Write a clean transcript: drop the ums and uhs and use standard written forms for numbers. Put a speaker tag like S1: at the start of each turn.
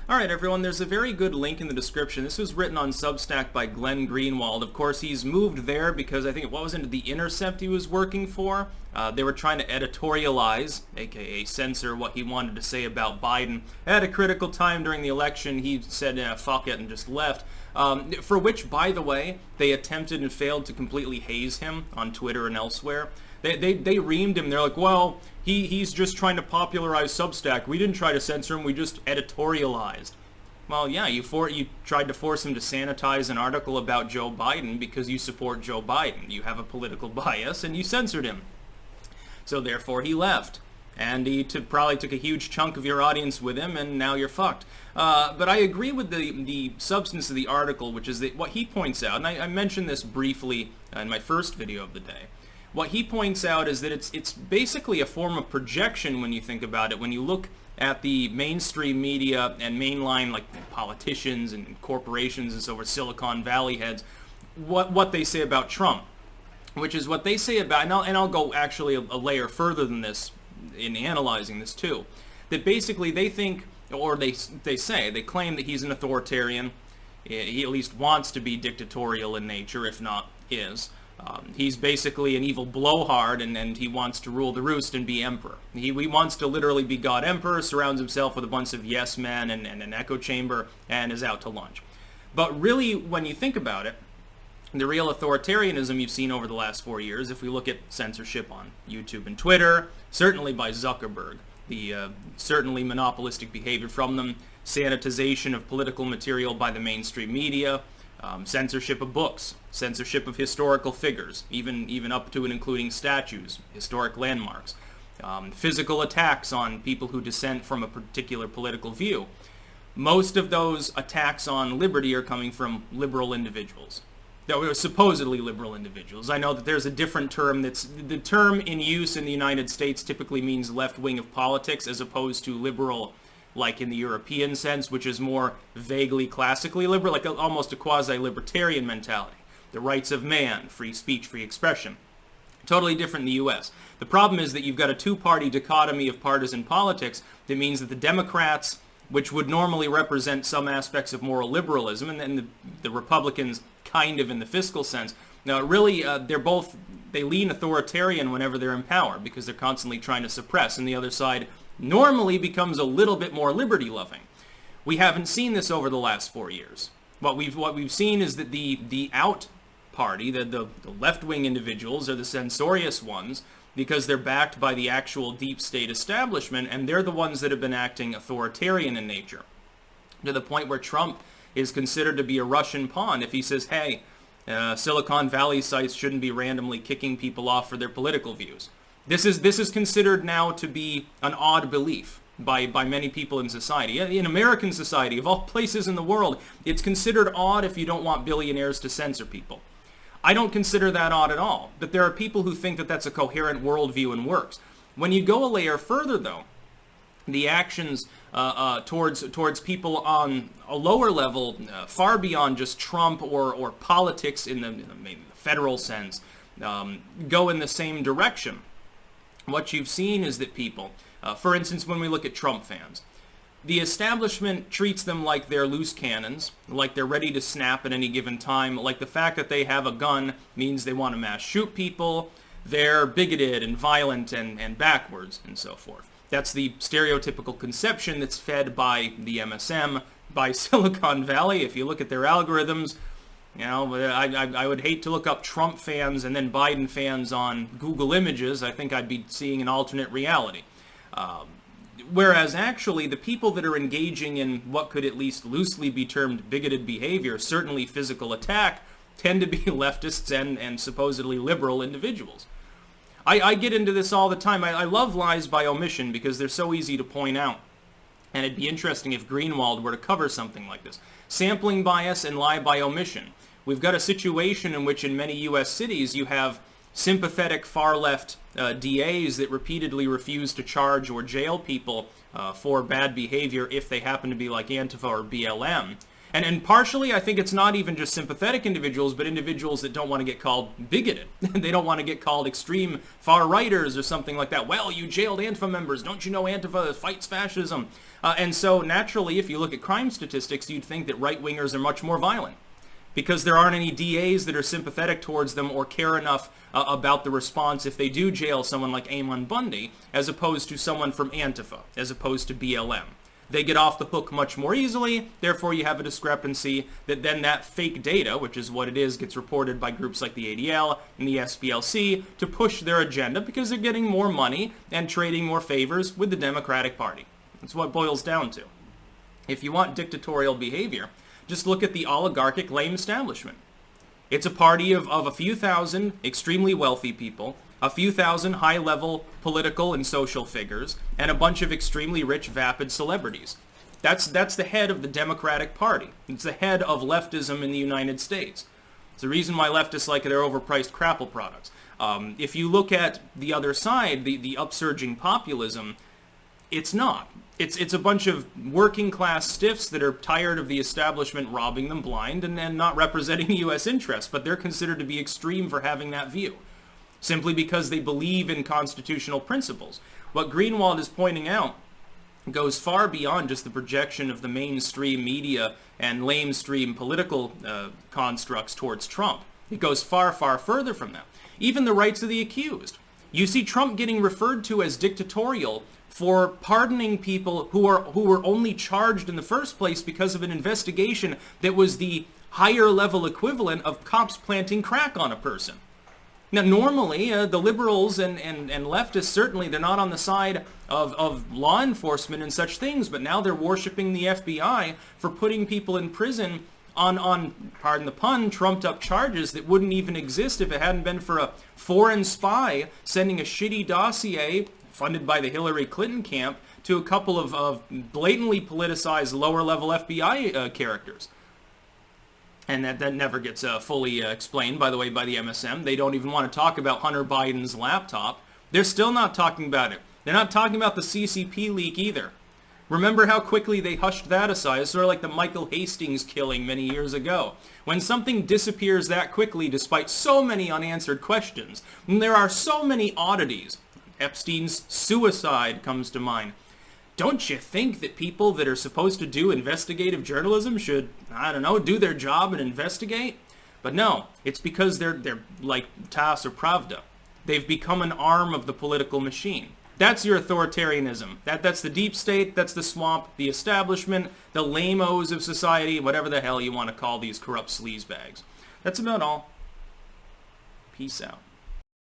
S1: Alright everyone, there's a very good link in the description. This was written on Substack by Glenngreenwald. Of course, he's moved there because I think it was into The Intercept he was working for. They were trying to editorialize, aka censor, what he wanted to say about Biden. At a critical time during the election, he said, fuck it, and just left. For which, by the way, they attempted and failed to completely haze him on Twitter and elsewhere. They reamed him. They're like, well, he's just trying to popularize Substack. We didn't try to censor him. We just editorialized. Well, yeah, you tried to force him to sanitize an article about Joe Biden because you support Joe Biden. You have a political bias, and you censored him. So therefore, he left. And he probably took a huge chunk of your audience with him, and now you're fucked. But I agree with the substance of the article, which is that what he points out, and I mentioned this briefly in my first video of the day. What he points out is that it's basically a form of projection when you think about it. When you look at the mainstream media and mainline, like politicians and corporations and so forth, Silicon Valley heads, what they say about Trump, which is what they say about, and I'll go actually a layer further than this in analyzing this too, that basically they think, or they claim that he's an authoritarian. He at least wants to be dictatorial in nature, if not is. He's basically an evil blowhard, and he wants to rule the roost and be emperor. He wants to literally be God Emperor, surrounds himself with a bunch of yes men and an echo chamber, and is out to lunch. But really, when you think about it, the real authoritarianism you've seen over the last 4 years, if we look at censorship on YouTube and Twitter, certainly by Zuckerberg, the certainly monopolistic behavior from them, sanitization of political material by the mainstream media, censorship of books, censorship of historical figures, even up to and including statues, historic landmarks, physical attacks on people who dissent from a particular political view. Most of those attacks on liberty are coming from liberal individuals. Supposedly liberal individuals. I know that there's a different term the term in use in the United States typically means left wing of politics as opposed to liberal, like in the European sense, which is more vaguely classically liberal, like almost a quasi-libertarian mentality. The rights of man, free speech, free expression. Totally different in the U.S. The problem is that you've got a two-party dichotomy of partisan politics that means that the Democrats, which would normally represent some aspects of moral liberalism, and then the Republicans kind of in the fiscal sense, now really they lean authoritarian whenever they're in power because they're constantly trying to suppress, and the other side normally becomes a little bit more liberty-loving. We haven't seen this over the last 4 years. What we've seen is that the out party, the left-wing individuals, are the censorious ones because they're backed by the actual deep state establishment, and they're the ones that have been acting authoritarian in nature, to the point where Trump is considered to be a Russian pawn if he says, hey, Silicon Valley sites shouldn't be randomly kicking people off for their political views. This is considered now to be an odd belief by many people in society. In American society, of all places in the world, it's considered odd if you don't want billionaires to censor people. I don't consider that odd at all, but there are people who think that that's a coherent worldview and works. When you go a layer further, though, the actions towards people on a lower level, far beyond just Trump or politics in the federal sense, go in the same direction. What you've seen is that people, for instance, when we look at Trump fans, the establishment treats them like they're loose cannons, like they're ready to snap at any given time, like the fact that they have a gun means they want to mass shoot people, they're bigoted and violent and backwards and so forth. That's the stereotypical conception that's fed by the MSM, by Silicon Valley. If you look at their algorithms, you know, I would hate to look up Trump fans and then Biden fans on Google Images. I think I'd be seeing an alternate reality. Whereas actually the people that are engaging in what could at least loosely be termed bigoted behavior, certainly physical attack, tend to be leftists and supposedly liberal individuals. I get into this all the time. I love lies by omission because they're so easy to point out. And it'd be interesting if Greenwald were to cover something like this. Sampling bias and lie by omission. We've got a situation in which in many U.S. cities you have sympathetic far-left DAs that repeatedly refuse to charge or jail people for bad behavior if they happen to be like Antifa or BLM. And partially, I think it's not even just sympathetic individuals, but individuals that don't want to get called bigoted. They don't want to get called extreme far-righters or something like that. Well, you jailed Antifa members. Don't you know Antifa fights fascism? And so naturally, if you look at crime statistics, you'd think that right-wingers are much more violent, because there aren't any DAs that are sympathetic towards them or care enough about the response if they do jail someone like Amon Bundy, as opposed to someone from Antifa, as opposed to BLM. They get off the hook much more easily, therefore you have a discrepancy that then that fake data, which is what it is, gets reported by groups like the ADL and the SPLC to push their agenda because they're getting more money and trading more favors with the Democratic Party. That's what it boils down to. If you want dictatorial behavior, just look at the oligarchic lame establishment. It's a party of a few thousand extremely wealthy people, a few thousand high-level political and social figures, and a bunch of extremely rich, vapid celebrities. That's the head of the Democratic Party. It's the head of leftism in the United States. It's the reason why leftists like their overpriced crapple products. If you look at the other side, the upsurging populism, it's not. It's a bunch of working-class stiffs that are tired of the establishment robbing them blind and then not representing U.S. interests, but they're considered to be extreme for having that view, simply because they believe in constitutional principles. What Greenwald is pointing out goes far beyond just the projection of the mainstream media and lamestream political constructs towards Trump. It goes far, far further from that. Even the rights of the accused. You see Trump getting referred to as dictatorial for pardoning people who were only charged in the first place because of an investigation that was the higher level equivalent of cops planting crack on a person. Now, normally, the liberals and leftists, certainly, they're not on the side of law enforcement and such things, but now they're worshiping the FBI for putting people in prison on, pardon the pun, trumped-up charges that wouldn't even exist if it hadn't been for a foreign spy sending a shitty dossier funded by the Hillary Clinton camp to a couple of blatantly politicized lower-level FBI characters. And that never gets fully explained, by the way, by the MSM. They don't even want to talk about Hunter Biden's laptop. They're still not talking about it. They're not talking about the CCP leak either. Remember how quickly they hushed that aside. It's sort of like the Michael Hastings killing many years ago. When something disappears that quickly despite so many unanswered questions, and there are so many oddities, Epstein's suicide comes to mind. Don't you think that people that are supposed to do investigative journalism should, I don't know, do their job and investigate? But no, it's because they're like TASS or Pravda. They've become an arm of the political machine. That's your authoritarianism. That's the deep state, that's the swamp, the establishment, the lame-os of society, whatever the hell you want to call these corrupt sleazebags. That's about all. Peace out.